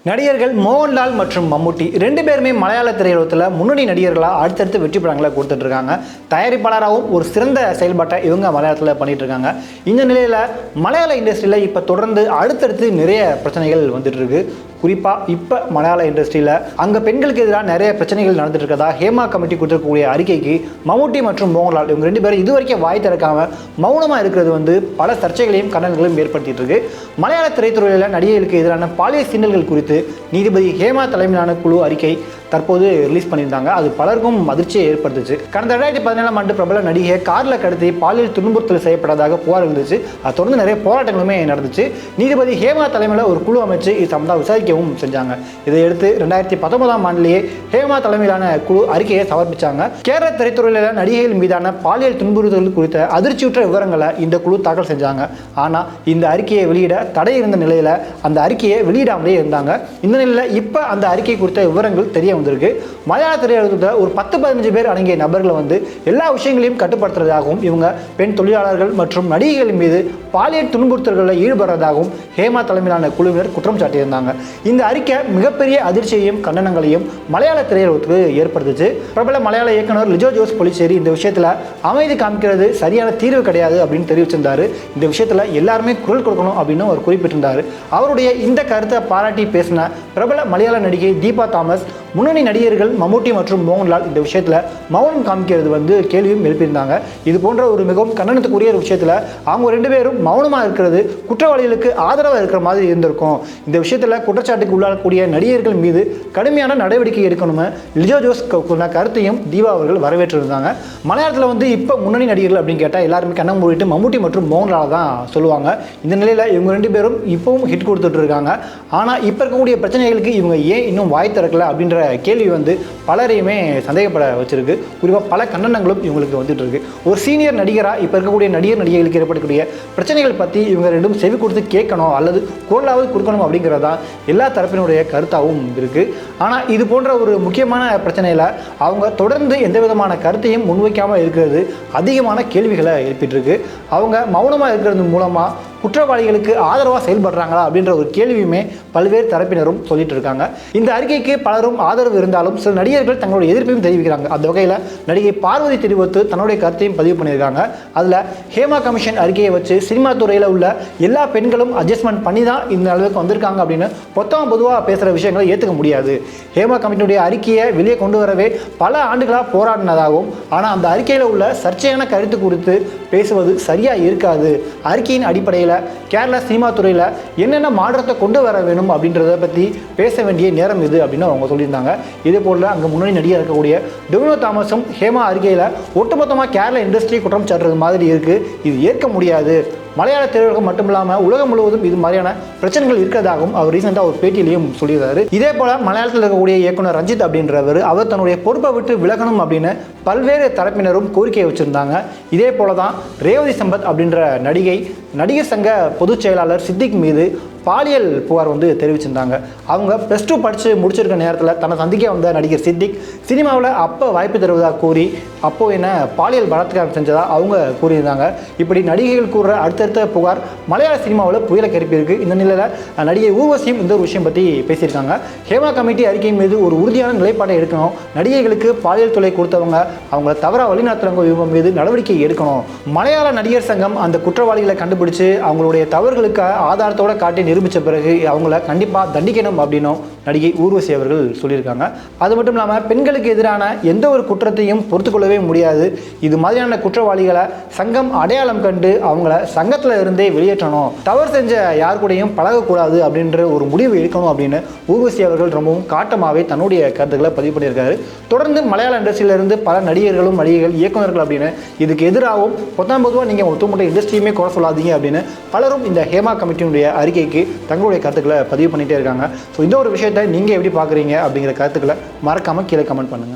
நடிகர்கள் மோகன்லால் மற்றும் மம்முட்டி ரெண்டு பேருமே மலையாள திரையுலகத்தில் முன்னணி நடிகர்களாக அடுத்தடுத்து வெற்றி படங்களை கொடுத்துட்டு இருக்காங்க. தயாரிப்பாளராகவும் ஒரு சிறந்த செயல்பாட்டை இவங்க மலையாளத்தில் பண்ணிட்டு இருக்காங்க. இந்த நிலையில் மலையாள இண்டஸ்ட்ரியில் இப்போ தொடர்ந்து அடுத்தடுத்து நிறைய பிரச்சனைகள் வந்துட்டு இருக்கு. குறிப்பாக இப்போ மலையாள இண்டஸ்ட்ரியில் அங்கே பெண்களுக்கு எதிராக நிறைய பிரச்சனைகள் நடந்துட்டு இருக்கதா ஹேமா கமிட்டி கொடுத்துருக்கக்கூடிய அறிக்கைக்கு மம்முட்டி மற்றும் மோகன்லால் இவங்க ரெண்டு பேரும் இதுவரைக்கும் வாய் திறக்காமல் மௌனமாக இருக்கிறது பல சர்ச்சைகளையும் கண்டனங்களையும் ஏற்படுத்திட்டு இருக்கு. மலையாள திரைத்துறையில் நடிகைகளுக்கு எதிரான பாலியல் சீண்டல்கள் குறித்து நீதிபதி ஹேமா தலைமையிலான குழு அறிக்கை தற்போது ரிலீஸ் பண்ணியிருந்தாங்க. அது பலருக்கும் அதிர்ச்சியை ஏற்படுத்துச்சு. கடந்த 2017ஆம் ஆண்டு பிரபல நடிகை காரில் கடத்தி பாலியல் துன்புறுத்தல் செய்யப்பட்டதாக புகார் இருந்துச்சு. அது தொடர்ந்து நிறைய போராட்டங்களுமே நடந்துச்சு. நீதிபதி ஹேமா தலைமையில் ஒரு குழு அமைச்சு இது சம்பந்தமாக விசாரிக்கவும் செஞ்சாங்க. இதையடுத்து 2019ஆம் ஆண்டிலேயே ஹேமா தலைமையிலான குழு அறிக்கையை சமர்ப்பிச்சாங்க. கேரள திரைத்துறையில் நடிகைகள் மீதான பாலியல் துன்புறுத்தல் குறித்த அதிர்ச்சியுற்ற விவரங்களை இந்த குழு தாக்கல் செஞ்சாங்க. ஆனால் இந்த அறிக்கையை வெளியிட தடை இருந்த நிலையில் அந்த அறிக்கையை வெளியிடாமலே இருந்தாங்க. இந்த நிலையில் இப்போ அந்த அறிக்கை குறித்த விவரங்கள் தெரிய வந்திருக்கு. மலையாள திரையுலகத்தில் ஒரு 10-15 பேர் அடங்கிய நபர்களை எல்லா விஷயங்களையும் கட்டுப்படுத்துறதாகவும் இவங்க பெண் தொழிலாளர்கள் மற்றும் நடிகைகள் மீது பாலியல் துன்புறுத்தல்களில் ஈடுபடுறதாகவும் ஹேமா தலைமையிலான குழுவினர் குற்றம் சாட்டியிருந்தாங்க. இந்த அறிக்கை மிகப்பெரிய அதிர்ச்சியையும் கண்டனங்களையும் மலையாள திரையுலகத்துக்கு ஏற்படுத்துச்சு. பிரபல மலையாள இயக்குனர் லிஜோ ஜோஸ் பொலிச்சேரி இந்த விஷயத்தில் அமைதி காமிக்கிறது சரியான தீர்வு கிடையாது அப்படின்னு தெரிவிச்சிருந்தாரு. இந்த விஷயத்தில் எல்லாருமே குரல் கொடுக்கணும் அப்படின்னு அவர் குறிப்பிட்டிருந்தார். அவருடைய இந்த கருத்தை பாராட்டி பேசின பிரபல மலையாள நடிகை தீபா தாமஸ் முன்னணி நடிகர்கள் மம்முட்டி மற்றும் மோகன்லால் இந்த விஷயத்தில் மௌனம் காமிக்கிறது கேள்வியும் எழுப்பியிருந்தாங்க. இது போன்ற ஒரு மிகவும் கண்டனத்துக்குரிய ஒரு விஷயத்தில் அவங்க ரெண்டு பேரும் மௌனமாக இருக்கிறது குற்றவாளிகளுக்கு ஆதரவாக இருக்கிற மாதிரி இருந்திருக்கும். இந்த விஷயத்தில் குற்றச்சாட்டுக்கு உள்ளாகக்கூடிய நடிகர்கள் மீது கடுமையான நடவடிக்கை எடுக்கணும்னு லிஜோ ஜோஸ் கருத்தையும் தீபா அவர்கள் வரவேற்றிருந்தாங்க. மலையாளத்தில் இப்போ முன்னணி நடிகர்கள் அப்படின்னு கேட்டால் எல்லாருமே கண்ணம் மூடிட்டு மம்முட்டி மற்றும் மோகன்லால் தான் சொல்லுவாங்க. இந்த நிலையில் இவங்க ரெண்டு பேரும் இப்பவும் ஹிட் கொடுத்துட்டு இருக்காங்க. ஆனால் இப்போ இருக்கக்கூடிய பிரச்சனைகளுக்கு இவங்க ஏன் இன்னும் வாய் திறக்கல அப்படின்ற கேள்வி பலரையுமே சந்தேகப்பட வச்சிருக்கு. குறிப்பாக பல கண்டனங்களும் இவங்களுக்கு வந்துட்டு இருக்கு. ஒரு சீனியர் நடிகராக இப்போ இருக்கக்கூடிய நடிகர்களுக்கு ஏற்படக்கூடிய பிரச்சனைகள் பற்றி இவங்க ரெண்டும் செவி கொடுத்து கேட்கணும் அல்லது குரலாவது கொடுக்கணும் அப்படிங்கிறதா எல்லா தரப்பினுடைய கருத்தாகவும் இருக்கு. ஆனால் இது போன்ற ஒரு முக்கியமான பிரச்சனையில் அவங்க தொடர்ந்து எந்த விதமான கருத்தையும் முன்வைக்காமல் இருக்கிறது அதிகமான கேள்விகளை எழுப்பிட்டு இருக்கு. அவங்க மௌனமாக இருக்கிறது மூலமாக குற்றவாளிகளுக்கு ஆதரவாக செயல்படுறாங்களா அப்படின்ற ஒரு கேள்வியுமே பல்வேறு தரப்பினரும் சொல்லிட்டு இருக்காங்க. இந்த அறிக்கைக்கு பலரும் ஆதரவு இருந்தாலும் சில நடிகர்கள் தங்களுடைய எதிர்ப்பையும் தெரிவிக்கிறாங்க. அந்த வகையில் நடிகை பார்வதி தெரிவித்து தன்னுடைய கருத்தையும் பதிவு பண்ணியிருக்காங்க. அதில் ஹேமா கமிஷன் அறிக்கையை வச்சு சினிமா துறையில் உள்ள எல்லா பெண்களும் அட்ஜஸ்ட்மெண்ட் பண்ணி தான் இந்த அளவுக்கு வந்திருக்காங்க அப்படின்னு பொதுவாக பேசுகிற விஷயங்களை ஏற்றுக்க முடியாது. ஹேமா கமிஷனுடைய அறிக்கையை வெளியே கொண்டு வரவே பல ஆண்டுகளாக போராடினதாகவும் ஆனால் அந்த அறிக்கையில் உள்ள சர்ச்சையான கருத்து குறித்து பேசுவது சரியாக இருக்காது. அறிக்கையின் அடிப்படையில் கேரள சினிமா துறையில் என்னென்ன மாற்றத்தை கொண்டு வர வேணும் அப்படின்றத பற்றி பேச வேண்டிய நேரம் இது அப்படின்னு அவங்க சொல்லியிருந்தாங்க. இதே போல் அங்கே முன்னணி நடிகர் இருக்கக்கூடிய டொவினோ தாமஸும் ஹேமா அறிக்கையில் ஒட்டுமொத்தமாக கேரள இண்டஸ்ட்ரி குற்றம் சாட்டுறது மாதிரி இருக்குது. இது ஏற்க முடியாது. மலையாள திரையுலகம் மட்டும் இல்லாமல் உலகம் முழுவதும் இது மாதிரியான பிரச்சனைகள் இருக்கிறதாகவும் அவர் ரீசெண்டாக ஒரு பேட்டியிலையும் சொல்லியிருந்தாரு. இதே போல் மலையாளத்தில் இருக்கக்கூடிய இயக்குனர் ரஞ்சித் அப்படின்றவர் அவர் தன்னுடைய பொறுப்பை விட்டு விலகணும் அப்படின்னு பல்வேறு தரப்பினரும் கோரிக்கையை வச்சுருந்தாங்க. இதே போல தான் ரேவதி சம்பத் அப்படின்ற நடிகர் சங்க பொதுச் செயலாளர் சித்திக் மீது பாலியல் புகார் தெரிவிச்சிருந்தாங்க. அவங்க +2 படித்து முடிச்சிருக்க நேரத்தில் தன்னை சந்திக்க வந்த நடிகர் சித்திக் சினிமாவில் அப்போ வாய்ப்பு தருவதாக கூறி அப்போது என்ன பாலியல் பலாத்காரம் செஞ்சதாக அவங்க கூறியிருந்தாங்க. இப்படி நடிகைகள் கூறுற அடுத்தடுத்த புகார் மலையாள சினிமாவில் புயலை கிளப்பியிருக்கு. இந்த நிலையில் நடிகை ஊர்வசியும் இந்த ஒரு விஷயம் பற்றி பேசியிருக்காங்க. ஹேமா கமிட்டி அறிக்கை மீது ஒரு உறுதியான நிலைப்பாட்டை எடுக்கணும். நடிகைகளுக்கு பாலியல் தொல்லை கொடுத்தவங்க அவங்கள தவறாக வழிநடத்துறவங்க இவங்க மீது நடவடிக்கை எடுக்கணும். மலையாள நடிகர் சங்கம் அந்த குற்றவாளிகளை கண்டுபிடிச்சு அவங்களுடைய தவறுகளுக்கு ஆதாரத்தோடு காட்டி நிரூபித்த பிறகு அவங்கள கண்டிப்பாக தண்டிக்கணும் அப்படின்னும் நடிகை ஊர்வசி அவர்கள் சொல்லியிருக்காங்க. அது மட்டும் இல்லாமல் பெண்களுக்கு எதிரான எந்த ஒரு குற்றத்தையும் பொறுத்துக்கொள்ளவே முடியாது. இது மாதிரியான குற்றவாளிகளை சங்கம் அடையாளம் கண்டு அவங்கள சங்கத்தில் இருந்தே வெளியேற்றணும். தவறு செஞ்ச யார் கூடயும் பழகக்கூடாது அப்படின்ற ஒரு முடிவு எடுக்கணும் அப்படின்னு ஊர்வசி அவர்கள் ரொம்பவும் காட்டமாகவே தன்னுடைய கருத்துக்களை பதிவு பண்ணியிருக்காரு. தொடர்ந்து மலையாள இண்டஸ்ட்ரியிலிருந்து பல நடிகர்கள் இயக்குநர்கள் அப்படின்னு இதுக்கு எதிராகவும் பொதுவாக நீங்கள் ஒத்துமொத்த இண்டஸ்ட்ரியுமே குறை சொல்லாதீங்க அப்படின்னு பலரும் இந்த ஹேமா கமிட்டியினுடைய அறிக்கைக்கு தங்களுடைய கருத்துக்களை பதிவு பண்ணிகிட்டே இருக்காங்க. ஸோ இந்த ஒரு விஷயத்தை நீங்கள் எப்படி பார்க்குறீங்க அப்படிங்கிற கருத்துக்களை மறக்காமல் கீழே கமெண்ட் பண்ணுங்கள்.